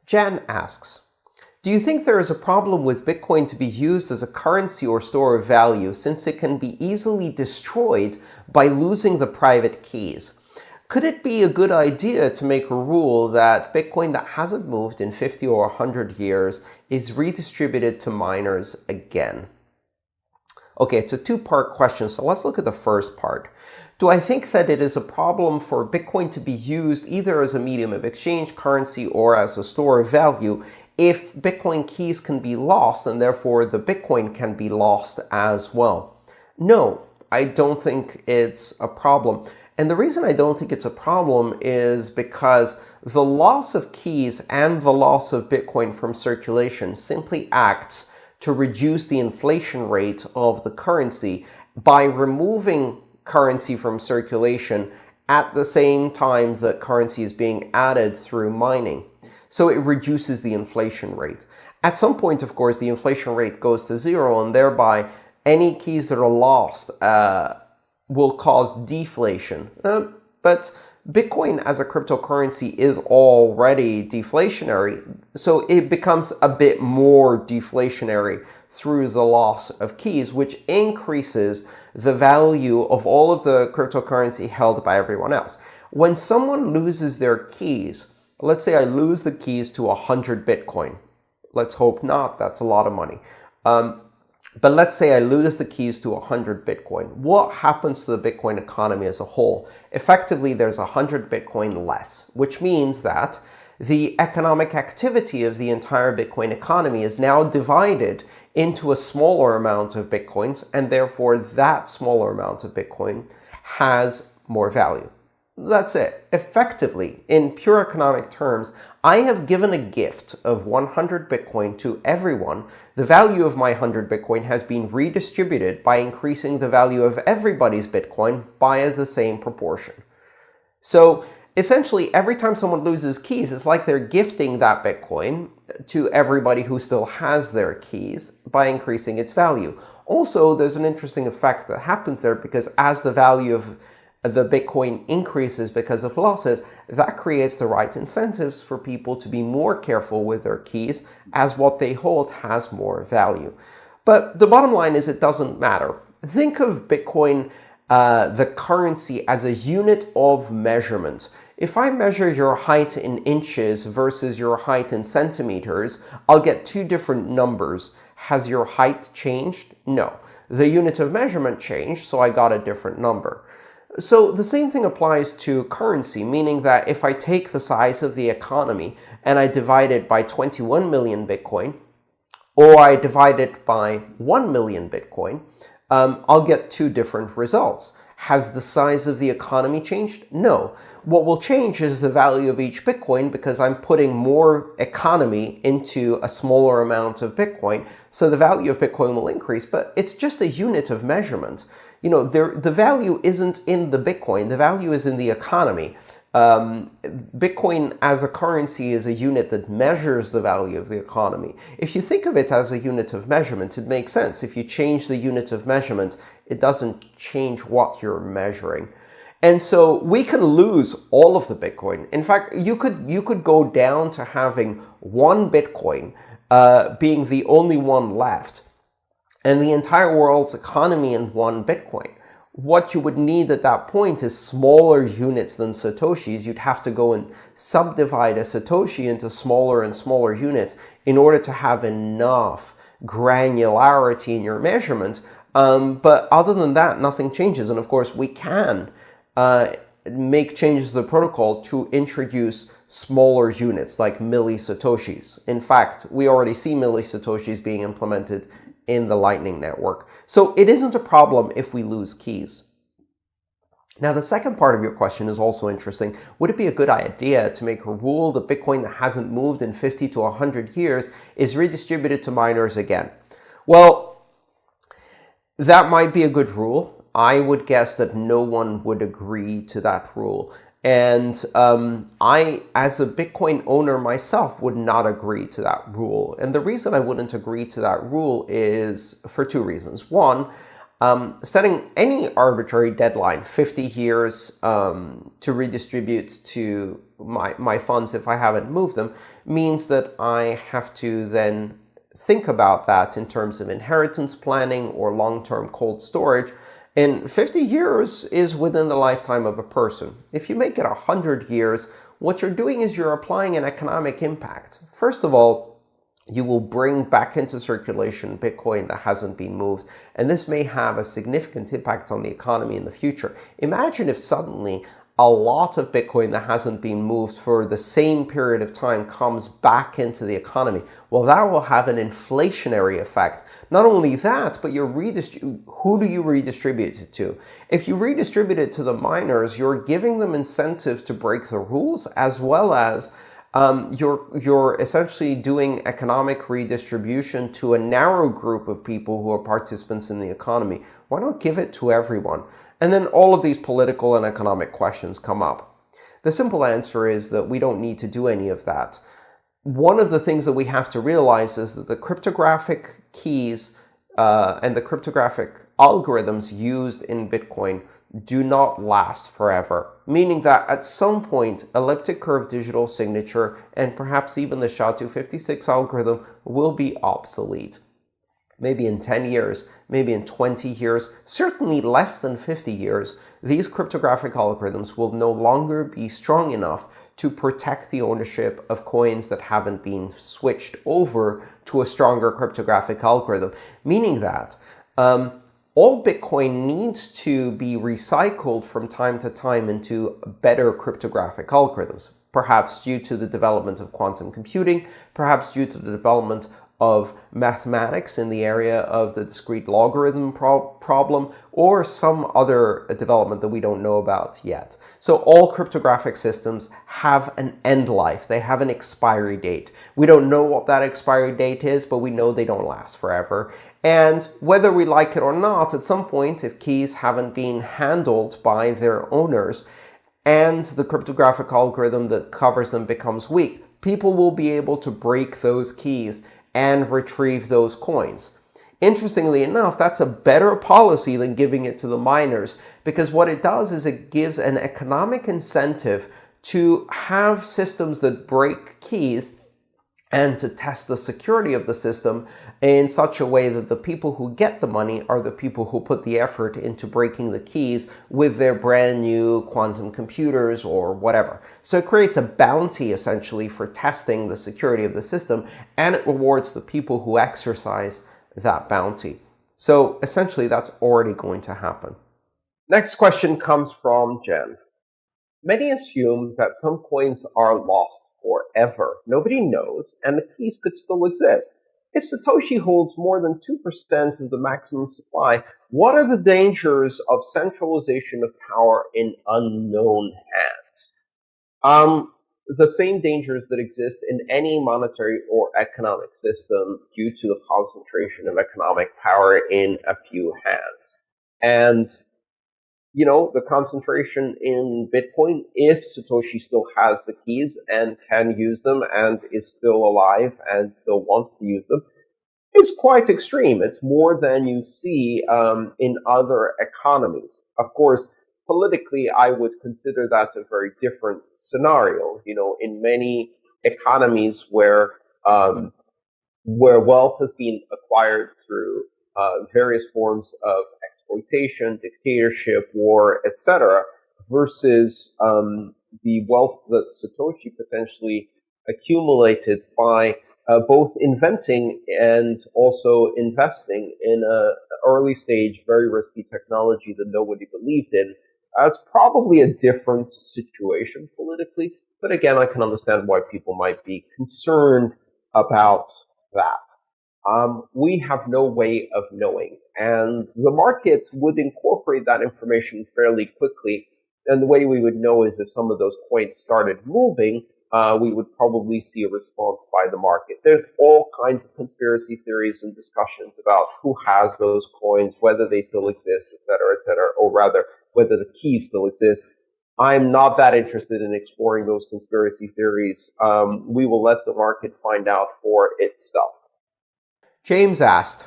Jan asks, do you think there is a problem with Bitcoin to be used as a currency or store of value since it can be easily destroyed by losing the private keys? Could it be a good idea to make a rule that Bitcoin that hasn't moved in 50 or 100 years is redistributed to miners again? Okay, it's a two-part question, so let's look at the first part. Do I think that it is a problem for Bitcoin to be used either as a medium of exchange, currency, or as a store of value if Bitcoin keys can be lost and therefore the Bitcoin can be lost as well? No, I don't think it's a problem. And the reason I don't think it's a problem is because the loss of keys and the loss of Bitcoin from circulation simply acts to reduce the inflation rate of the currency by removing currency from circulation at the same time that currency is being added through mining. So it reduces the inflation rate. At some point, of course, the inflation rate goes to zero, and thereby any keys that are lost will cause deflation. But Bitcoin as a cryptocurrency is already deflationary, so it becomes a bit more deflationary through the loss of keys, which increases the value of all of the cryptocurrency held by everyone else. When someone loses their keys, let's say I lose the keys to 100 Bitcoin. Let's hope not, that's a lot of money. But let's say I lose the keys to 100 Bitcoin. What happens to the Bitcoin economy as a whole? Effectively, there's 100 Bitcoin less, which means that the economic activity of the entire Bitcoin economy is now divided into a smaller amount of Bitcoins, and therefore that smaller amount of Bitcoin has more value. That's it. Effectively, in pure economic terms, I have given a gift of 100 Bitcoin to everyone. The value of my 100 Bitcoin has been redistributed by increasing the value of everybody's Bitcoin by the same proportion. So essentially, every time someone loses keys, it's like they're gifting that Bitcoin to everybody who still has their keys by increasing its value. Also, there's an interesting effect that happens there because as the value of the Bitcoin increases because of losses, that creates the right incentives for people to be more careful with their keys as what they hold has more value. But the bottom line is it doesn't matter. Think of Bitcoin, the currency, as a unit of measurement. If I measure your height in inches versus your height in centimeters, I'll get two different numbers. Has your height changed? No. The unit of measurement changed, so I got a different number. So the same thing applies to currency, meaning that if I take the size of the economy and I divide it by 21 million Bitcoin, or I divide it by 1 million Bitcoin, I'll get two different results. Has the size of the economy changed? No. What will change is the value of each Bitcoin because I'm putting more economy into a smaller amount of Bitcoin, so the value of Bitcoin will increase, but it's just a unit of measurement. You know, the value isn't in the Bitcoin, the value is in the economy. Bitcoin as a currency is a unit that measures the value of the economy. If you think of it as a unit of measurement, it makes sense. If you change the unit of measurement, it doesn't change what you're measuring. And so we can lose all of the Bitcoin. In fact, you could go down to having one Bitcoin being the only one left, and the entire world's economy in one Bitcoin. What you would need at that point is smaller units than Satoshis. You'd have to go and subdivide a Satoshi into smaller and smaller units in order to have enough granularity in your measurement. But other than that, nothing changes. And of course, we can make changes to the protocol to introduce smaller units like milli-Satoshis. In fact, we already see milli-Satoshis being implemented in the Lightning Network. So it isn't a problem if we lose keys. Now, the second part of your question is also interesting. Would it be a good idea to make a rule that Bitcoin that hasn't moved in 50 to 100 years is redistributed to miners again? Well, that might be a good rule. I would guess that no one would agree to that rule. And I, as a Bitcoin owner myself, would not agree to that rule. And the reason I wouldn't agree to that rule is for two reasons. One, setting any arbitrary deadline, 50 years to redistribute to my funds if I haven't moved them, means that I have to then think about that in terms of inheritance planning or long-term cold storage. And 50 years is within the lifetime of a person. If you make it 100 years, what you're doing is you're applying an economic impact. First of all, you will bring back into circulation Bitcoin that hasn't been moved, and this may have a significant impact on the economy in the future. Imagine if suddenly a lot of Bitcoin that hasn't been moved for the same period of time comes back into the economy. Well, that will have an inflationary effect. Not only that, but who do you redistribute it to? If you redistribute it to the miners, you're giving them incentive to break the rules, as well as you're essentially doing economic redistribution to a narrow group of people who are participants in the economy. Why not give it to everyone? And then all of these political and economic questions come up. The simple answer is that we don't need to do any of that. One of the things that we have to realize is that the cryptographic keys and the cryptographic algorithms used in Bitcoin do not last forever, meaning that at some point, elliptic curve digital signature and perhaps even the SHA-256 algorithm will be obsolete. Maybe in 10 years, maybe in 20 years, certainly less than 50 years, these cryptographic algorithms will no longer be strong enough to protect the ownership of coins that haven't been switched over to a stronger cryptographic algorithm, meaning that all Bitcoin needs to be recycled from time to time into better cryptographic algorithms, perhaps due to the development of quantum computing, perhaps due to the development of mathematics in the area of the discrete logarithm problem, or some other development that we don't know about yet. So all cryptographic systems have an end life. They have an expiry date. We don't know what that expiry date is, but we know they don't last forever. And whether we like it or not, at some point, if keys haven't been handled by their owners and the cryptographic algorithm that covers them becomes weak, people will be able to break those keys and retrieve those coins. Interestingly enough, that's a better policy than giving it to the miners, because what it does is it gives an economic incentive to have systems that break keys and to test the security of the system in such a way that the people who get the money are the people who put the effort into breaking the keys with their brand new quantum computers or whatever. So it creates a bounty essentially for testing the security of the system, and it rewards the people who exercise that bounty. So essentially that's already going to happen. Next question comes from Jen. Many assume that some coins are lost forever. Nobody knows, and the keys could still exist. If Satoshi holds more than 2% of the maximum supply, what are the dangers of centralization of power in unknown hands? The same dangers that exist in any monetary or economic system due to the concentration of economic power in a few hands. And you know, the concentration in Bitcoin, if Satoshi still has the keys and can use them and is still alive and still wants to use them, is quite extreme. It's more than you see in other economies. Of course, politically, I would consider that a very different scenario. You know, in many economies where wealth has been acquired through various forms of exploitation, dictatorship, war, etc., versus the wealth that Satoshi potentially accumulated by both inventing and also investing in an early stage, very risky technology that nobody believed in. It's probably a different situation politically, but again, I can understand why people might be concerned about that. We have no way of knowing, and the market would incorporate that information fairly quickly. And the way we would know is if some of those coins started moving, we would probably see a response by the market. There's all kinds of conspiracy theories and discussions about who has those coins, whether they still exist, et cetera, or rather, whether the keys still exist. I'm not that interested in exploring those conspiracy theories. We will let the market find out for itself. James asked,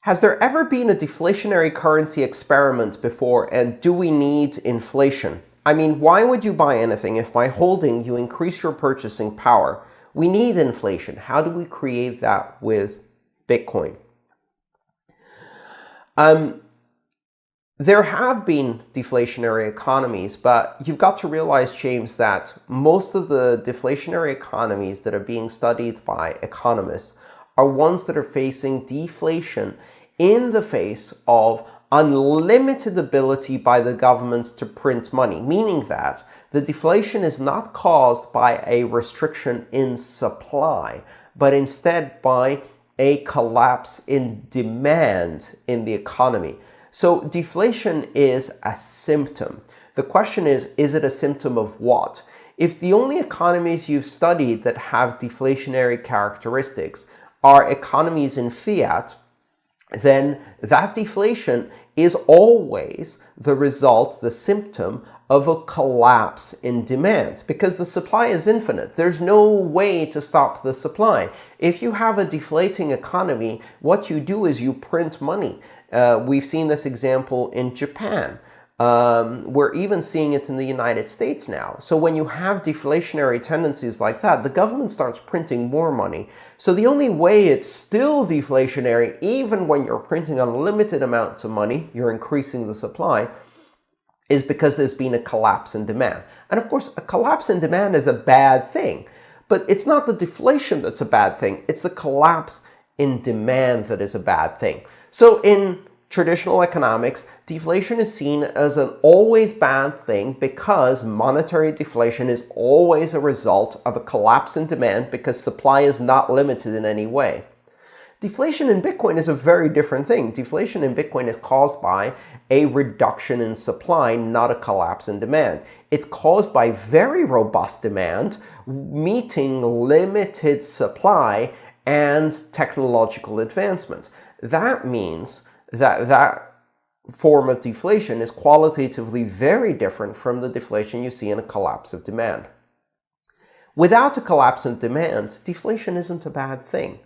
has there ever been a deflationary currency experiment before, and do we need inflation? I mean, why would you buy anything if by holding you increase your purchasing power? We need inflation. How do we create that with Bitcoin? There have been deflationary economies, but you've got to realize, James, that most of the deflationary economies that are being studied by economists are ones that are facing deflation in the face of unlimited ability by the governments to print money, meaning that the deflation is not caused by a restriction in supply, but instead by a collapse in demand in the economy. So deflation is a symptom. The question is it a symptom of what? If the only economies you've studied that have deflationary characteristics are economies in fiat, then that deflation is always the result, the symptom of a collapse in demand, because the supply is infinite. There's no way to stop the supply. If you have a deflating economy, what you do is you print money. We've seen this example in Japan. We're even seeing it in the United States now. So when you have deflationary tendencies like that, the government starts printing more money. So the only way it's still deflationary, even when you're printing unlimited amounts of money, you're increasing the supply, is because there's been a collapse in demand. And of course, a collapse in demand is a bad thing. But it's not the deflation that's a bad thing. It's the collapse in demand that is a bad thing. So in traditional economics, deflation is seen as an always bad thing because monetary deflation is always a result of a collapse in demand because supply is not limited in any way. Deflation in Bitcoin is a very different thing. Deflation in Bitcoin is caused by a reduction in supply, not a collapse in demand. It's caused by very robust demand meeting limited supply and technological advancement. That means that form of deflation is qualitatively very different from the deflation you see in a collapse of demand. Without a collapse in demand, deflation isn't a bad thing.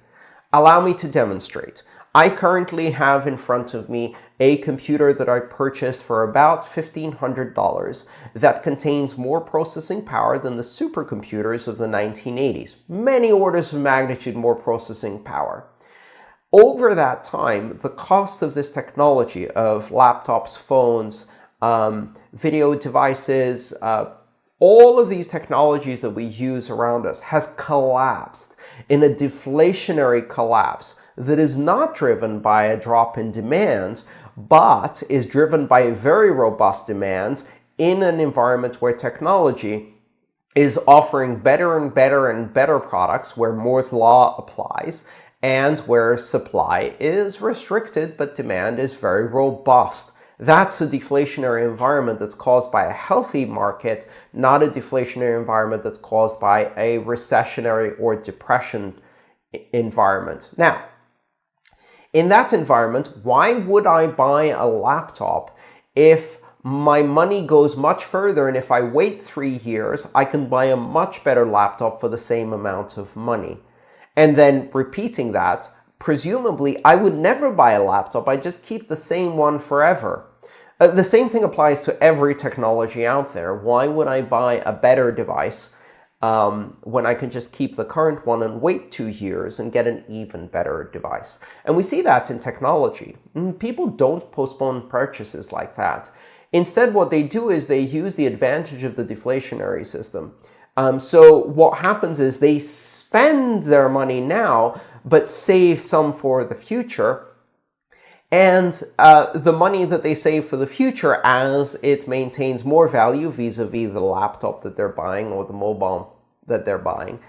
Allow me to demonstrate. I currently have in front of me a computer that I purchased for about $1,500 that contains more processing power than the supercomputers of the 1980s. Many orders of magnitude more processing power. Over that time, the cost of this technology, of laptops, phones, video devices, all of these technologies that we use around us has collapsed in a deflationary collapse that is not driven by a drop in demand, but is driven by a very robust demand in an environment where technology is offering better and better and better products, where Moore's law applies, and where supply is restricted but demand is very robust. That's a deflationary environment that's caused by a healthy market, not a deflationary environment that's caused by a recessionary or depression environment. Now, in that environment, why would I buy a laptop if my money goes much further, and if I wait 3 years, I can buy a much better laptop for the same amount of money? And then repeating that, presumably I would never buy a laptop, I just keep the same one forever. The same thing applies to every technology out there. Why would I buy a better device when I can just keep the current one and wait 2 years and get an even better device? And we see that in technology. People don't postpone purchases like that. Instead, what they do is they use the advantage of the deflationary system. So what happens is they spend their money now, but save some for the future. And the money that they save for the future, as it maintains more value vis-a-vis the laptop that they're buying or the mobile that they're buying,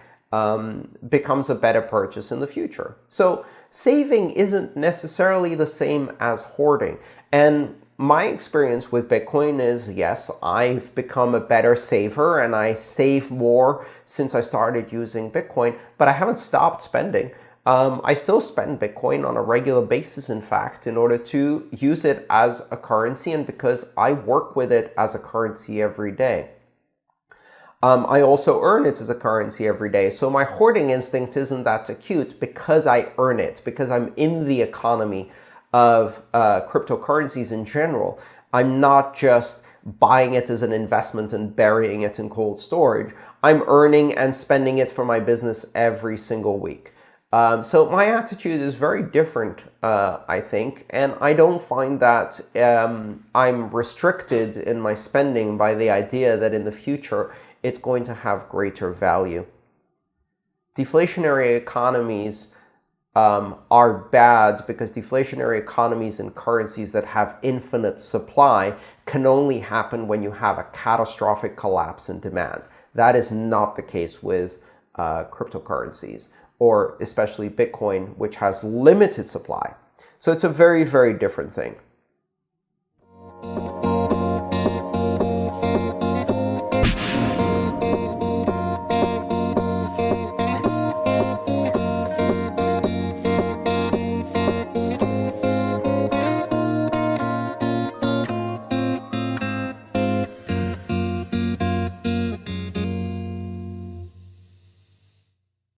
becomes a better purchase in the future. So saving isn't necessarily the same as hoarding. And my experience with Bitcoin is, yes, I've become a better saver and I save more since I started using Bitcoin, but I haven't stopped spending. I still spend Bitcoin on a regular basis, in fact, in order to use it as a currency and because I work with it as a currency every day. I also earn it as a currency every day. So my hoarding instinct isn't that acute because I earn it, because I'm in the economy of cryptocurrencies in general. I'm not just buying it as an investment and burying it in cold storage. I'm earning and spending it for my business every single week. So my attitude is very different, I think, and I don't find that I'm restricted in my spending by the idea that in the future it's going to have greater value. Deflationary economies are bad because deflationary economies and currencies that have infinite supply can only happen when you have a catastrophic collapse in demand. That is not the case with cryptocurrencies, or especially Bitcoin, which has limited supply. So it's a very, very different thing.